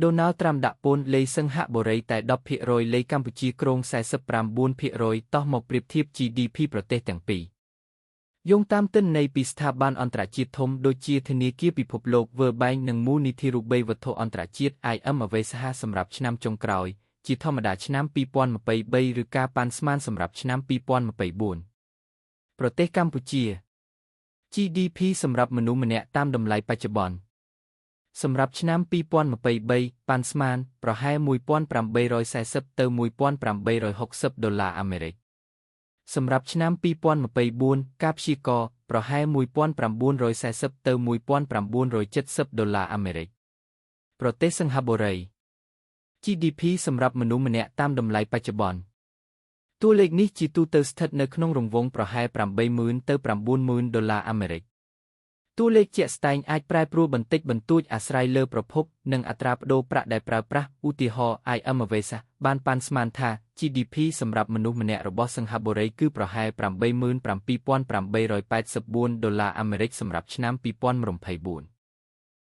Donald Trump ដាក់ពន្ធលេីសិង្ហបុរីតែ 10% លេីកម្ពុជាគ្រោង 49% តោះមកប្រៀបធៀប GDP ប្រទេសទាំងពីរយោងតាមទិន្នន័យពីស្ថាប័នអន្តរជាតិធំដូចជាធនាគារពិភពលោក World Bank និងមូលនិធិរូបិយវត្ថុអន្តរជាតិ IMF សាហាសម្រាប់ឆ្នាំចុងក្រោយជាធម្មតាឆ្នាំ 2023 ឬការប៉ាន់ស្មានសម្រាប់ឆ្នាំ 2024 ប្រទេសកម្ពុជា GDP សម្រាប់មនុស្សម្នាក់តាមតម្លៃបច្ចុប្បន្នសម្រាប់ឆ្នាំ 2023 ប៉ាន់ស្មានប្រហែល $1,840 ទៅ $1,860 ដុល្លារអាមេរិកសម្រាប់ឆ្នាំ 2024 ការព្យាករណ៍ប្រហែល $1,940 ទៅ $1,970 ដុល្លារអាមេរិកប្រទេសសិង្ហបុរី GDP សម្រាប់មនុស្សម្នាក់តាមតម្លៃបច្ចុប្បន្នតួលេខនេះជាទូទៅស្ថិតនៅក្នុងរង្វង់ប្រហែល $80,000 ទៅ $90,000 ដុល្លារអាមេរិកតួលេខជាក់ស្ដែងអាចប្រែប្រួលបន្តិចបន្តួចអាស្រ័យលើប្រភពនិងអត្រាប្តូរប្រាក់ដែលប្រើប្រាស់ឧទាហរណ៍ IMF បានប៉ាន់ស្មានថា GDP សម្រាប់មនុស្សម្នាក់របស់សិង្ហបុរីគឺប្រហែល $87,884 ដុល្លារអាមេរិកសម្រាប់ឆ្នាំ 2024